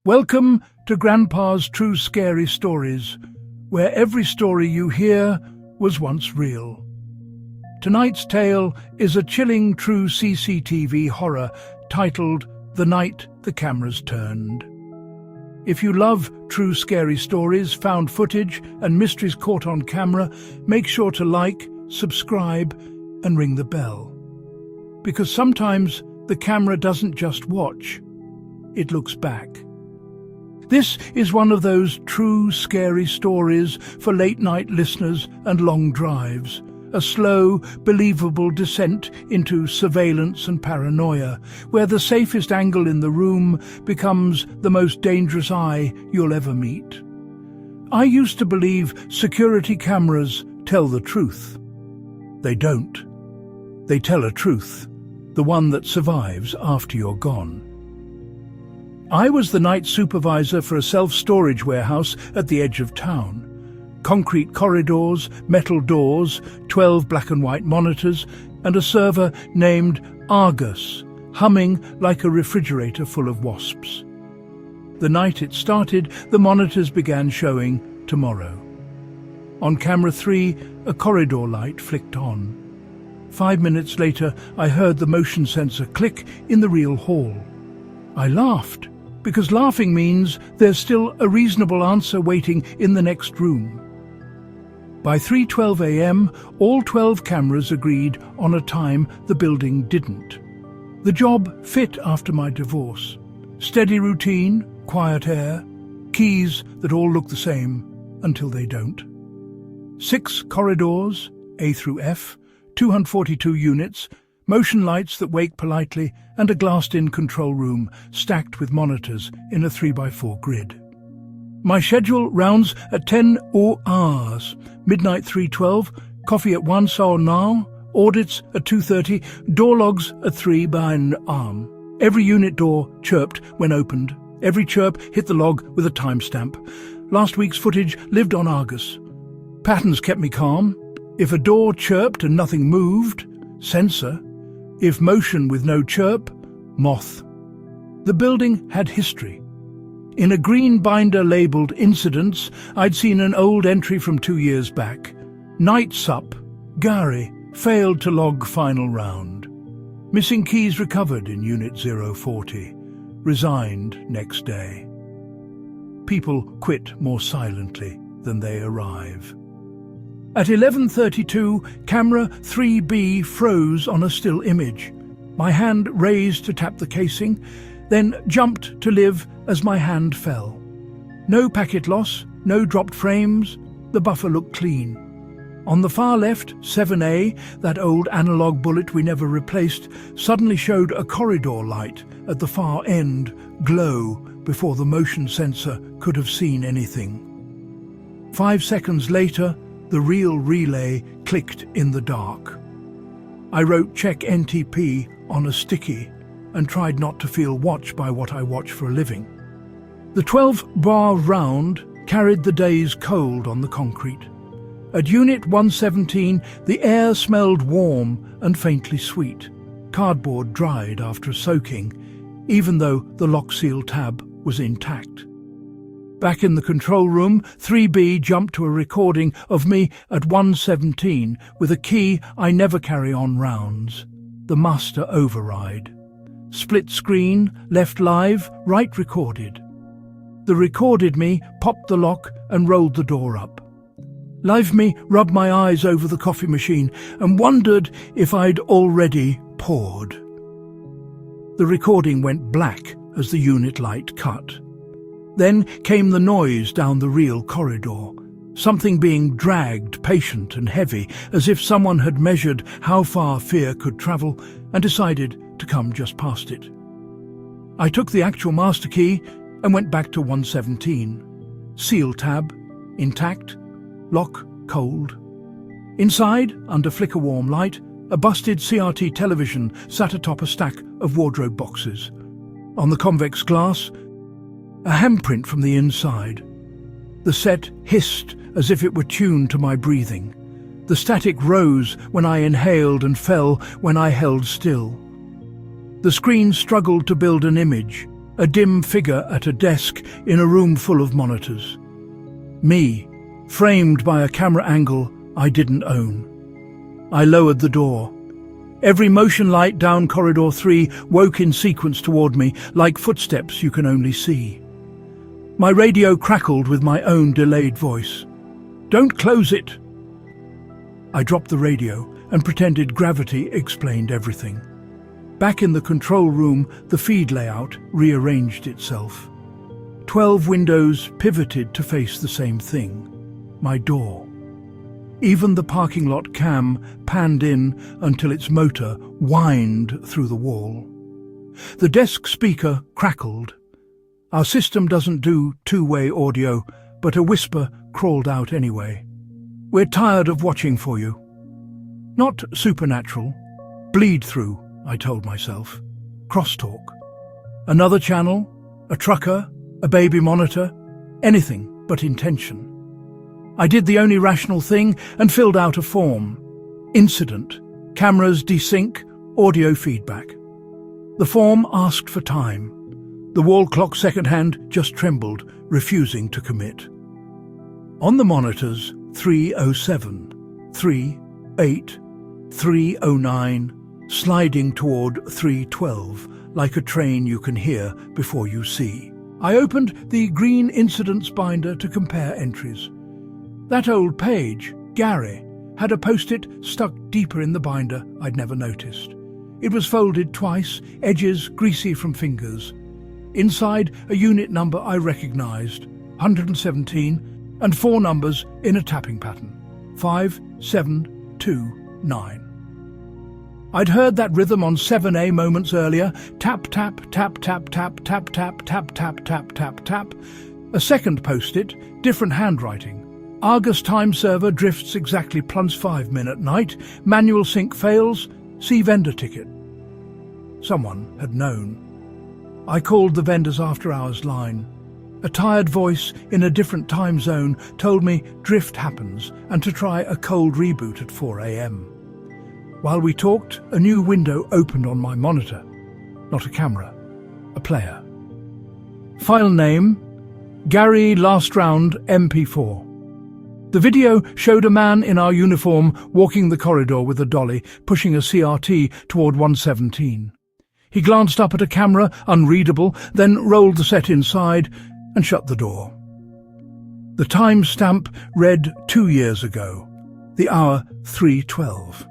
Welcome to Grandpa's True Scary Stories, where every story you hear was once real. Tonight's tale is a chilling true CCTV horror titled The Night the Cameras Turned. If you love true scary stories, found footage and mysteries caught on camera, make sure to like, subscribe and ring the bell. Because sometimes the camera doesn't just watch, it looks back. This is one of those true scary stories for late-night listeners and long drives, a slow, believable descent into surveillance and paranoia, where the safest angle in the room becomes the most dangerous eye you'll ever meet. I used to believe security cameras tell the truth. They don't. They tell a truth, the one that survives after you're gone. I was the night supervisor for a self-storage warehouse at the edge of town. Concrete corridors, metal doors, 12 black and white monitors, and a server named Argus, humming like a refrigerator full of wasps. The night it started, the monitors began showing tomorrow. On camera 3, a corridor light flicked on. 5 minutes later, I heard the motion sensor click in the real hall. I laughed, because laughing means there's still a reasonable answer waiting in the next room. By 3:12 a.m., all 12 cameras agreed on a time the building didn't. The job fit after my divorce. Steady routine, quiet air, keys that all look the same until they don't. 6 corridors, A through F, 242 units, motion lights that wake politely, and a glassed-in control room stacked with monitors in a 3x4 grid. My schedule rounds at 10 hours, midnight 3:12, coffee at 1 so now, audits at 2:30, door logs at 3 by an arm. Every unit door chirped when opened. Every chirp hit the log with a timestamp. Last week's footage lived on Argus. Patterns kept me calm. If a door chirped and nothing moved, sensor. If motion with no chirp, moth. The building had history. In a green binder labelled Incidents, I'd seen an old entry from 2 years back. Night sup, Gary, failed to log final round. Missing keys recovered in Unit 040. Resigned next day. People quit more silently than they arrive. At 11:32, camera 3B froze on a still image. My hand raised to tap the casing, then jumped to live as my hand fell. No packet loss, no dropped frames, the buffer looked clean. On the far left, 7A, that old analog bullet we never replaced, suddenly showed a corridor light at the far end glow before the motion sensor could have seen anything. 5 seconds later, the real relay clicked in the dark. I wrote check NTP on a sticky and tried not to feel watched by what I watch for a living. The 12-bar round carried the day's cold on the concrete. At Unit 117, the air smelled warm and faintly sweet. Cardboard dried after soaking, even though the lock seal tab was intact. Back in the control room, 3B jumped to a recording of me at 1:17 with a key I never carry on rounds. The master override. Split screen, left live, right recorded. The recorded me popped the lock and rolled the door up. Live me rubbed my eyes over the coffee machine and wondered if I'd already poured. The recording went black as the unit light cut. Then came the noise down the real corridor, something being dragged, patient and heavy, as if someone had measured how far fear could travel and decided to come just past it. I took the actual master key and went back to 117. Seal tab, intact, lock cold. Inside, under flicker warm light, a busted CRT television sat atop a stack of wardrobe boxes. On the convex glass, a handprint from the inside. The set hissed as if it were tuned to my breathing. The static rose when I inhaled and fell when I held still. The screen struggled to build an image, a dim figure at a desk in a room full of monitors. Me, framed by a camera angle I didn't own. I lowered the door. Every motion light down corridor 3 woke in sequence toward me, like footsteps you can only see. My radio crackled with my own delayed voice. "Don't close it!" I dropped the radio and pretended gravity explained everything. Back in the control room, the feed layout rearranged itself. 12 windows pivoted to face the same thing, my door. Even the parking lot cam panned in until its motor whined through the wall. The desk speaker crackled. Our system doesn't do two-way audio, but a whisper crawled out anyway. "We're tired of watching for you." Not supernatural. Bleed through, I told myself. Crosstalk. Another channel, a trucker, a baby monitor, anything but intention. I did the only rational thing and filled out a form. Incident, cameras desync, audio feedback. The form asked for time. The wall clock second hand just trembled, refusing to commit. On the monitors, 3:07, 3:08, 3:09, sliding toward 3:12, like a train you can hear before you see. I opened the green incidents binder to compare entries. That old page, Gary, had a post-it stuck deeper in the binder I'd never noticed. It was folded twice, edges greasy from fingers. Inside, a unit number I recognized, 117, and 4 numbers in a tapping pattern, 5729. I'd heard that rhythm on 7A moments earlier, tap, tap, tap, tap, tap, tap, tap, tap, tap, tap, tap, tap. A second post-it, different handwriting. Argus time server drifts exactly +5 at night, manual sync fails, see vendor ticket. Someone had known. I called the vendor's after-hours line. A tired voice in a different time zone told me drift happens and to try a cold reboot at 4 a.m. While we talked, a new window opened on my monitor. Not a camera, a player. File name, Gary Last Round MP4. The video showed a man in our uniform walking the corridor with a dolly, pushing a CRT toward 117. He glanced up at a camera, unreadable, then rolled the set inside and shut the door. The timestamp read 2 years ago, the hour 3:12.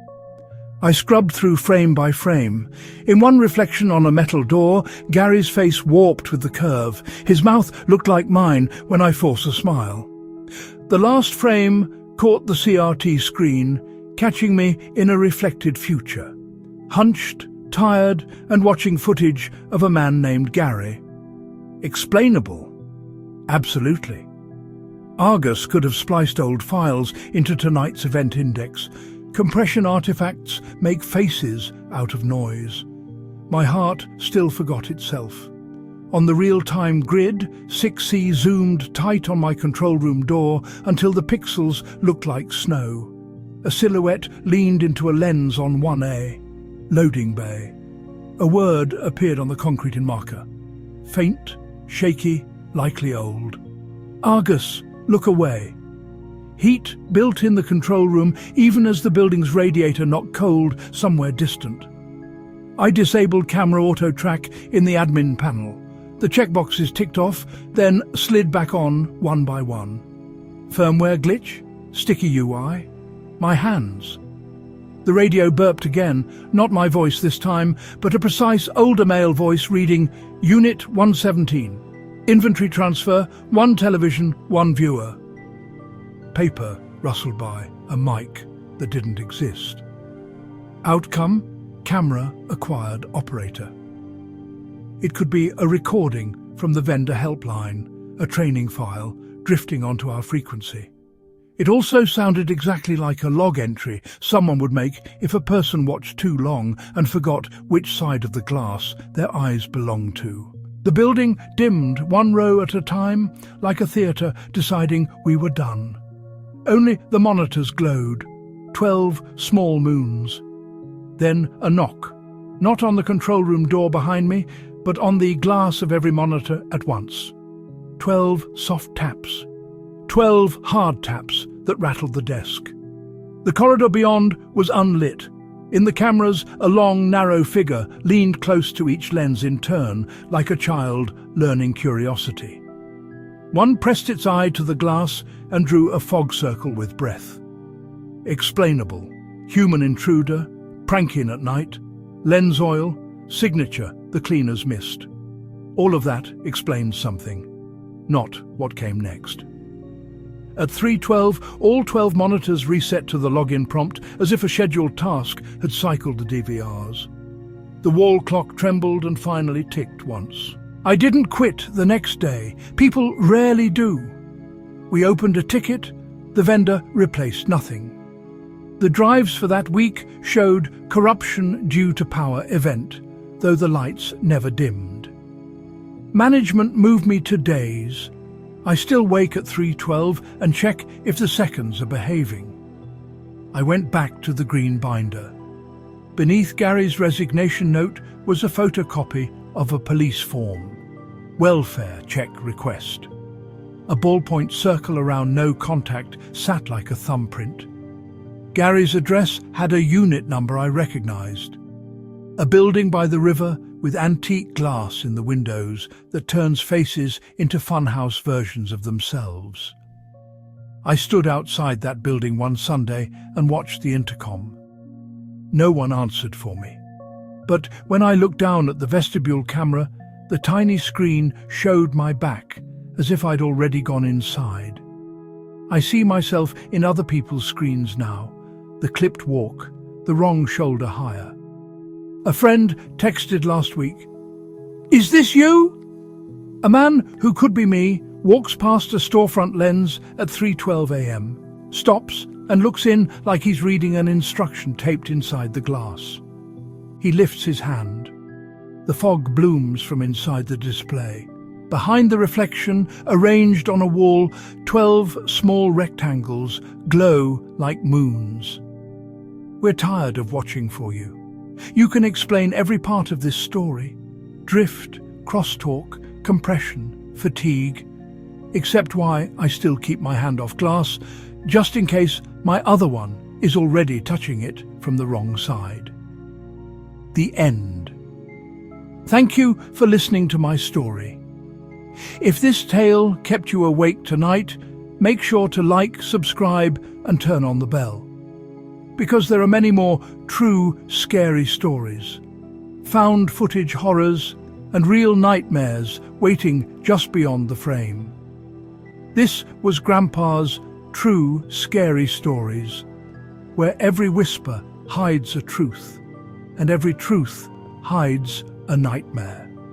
I scrubbed through frame by frame. In one reflection on a metal door, Gary's face warped with the curve. His mouth looked like mine when I forced a smile. The last frame caught the CRT screen, catching me in a reflected future. Hunched, tired, and watching footage of a man named Gary. Explainable? Absolutely. Argus could have spliced old files into tonight's event index. Compression artifacts make faces out of noise. My heart still forgot itself. On the real-time grid, 6C zoomed tight on my control room door until the pixels looked like snow. A silhouette leaned into a lens on 1A. Loading bay. A word appeared on the concrete in marker. Faint, shaky, likely old. Argus, look away. Heat built in the control room even as the building's radiator knocked cold somewhere distant. I disabled camera auto track in the admin panel. The checkboxes ticked off, then slid back on one by one. Firmware glitch? Sticky UI? My hands. The radio burped again, not my voice this time, but a precise older male voice reading Unit 117. Inventory transfer, 1 television, 1 viewer. Paper rustled by, a mic that didn't exist. Outcome, camera acquired operator. It could be a recording from the vendor helpline, a training file drifting onto our frequency. It also sounded exactly like a log entry someone would make if a person watched too long and forgot which side of the glass their eyes belonged to. The building dimmed 1 row at a time, like a theatre deciding we were done. Only the monitors glowed, 12 small moons. Then a knock, not on the control room door behind me, but on the glass of every monitor at once. 12 soft taps. 12 hard taps that rattled the desk. The corridor beyond was unlit. In the cameras, a long, narrow figure leaned close to each lens in turn, like a child learning curiosity. One pressed its eye to the glass and drew a fog circle with breath. Explainable. Human intruder, pranking at night, lens oil, signature the cleaners missed. All of that explains something, not what came next. At 3:12, all 12 monitors reset to the login prompt as if a scheduled task had cycled the DVRs. The wall clock trembled and finally ticked once. I didn't quit the next day. People rarely do. We opened a ticket. The vendor replaced nothing. The drives for that week showed corruption due to power event, though the lights never dimmed. Management moved me to days. I still wake at 3:12 and check if the seconds are behaving. I went back to the green binder. Beneath Gary's resignation note was a photocopy of a police form. Welfare check request. A ballpoint circle around no contact sat like a thumbprint. Gary's address had a unit number I recognized. A building by the river with antique glass in the windows that turns faces into funhouse versions of themselves. I stood outside that building one Sunday and watched the intercom. No one answered for me. But when I looked down at the vestibule camera, the tiny screen showed my back, as if I'd already gone inside. I see myself in other people's screens now, the clipped walk, the wrong shoulder higher. A friend texted last week, "Is this you?" A man who could be me walks past a storefront lens at 3:12 a.m., stops and looks in like he's reading an instruction taped inside the glass. He lifts his hand. The fog blooms from inside the display. Behind the reflection, arranged on a wall, 12 small rectangles glow like moons. We're tired of watching for you. You can explain every part of this story. Drift, crosstalk, compression, fatigue. Except why I still keep my hand off glass, just in case my other one is already touching it from the wrong side. The end. Thank you for listening to my story. If this tale kept you awake tonight, make sure to like, subscribe, and turn on the bell. Because there are many more true, scary stories, found footage horrors, and real nightmares waiting just beyond the frame. This was Grandpa's True Scary Stories, where every whisper hides a truth, and every truth hides a nightmare.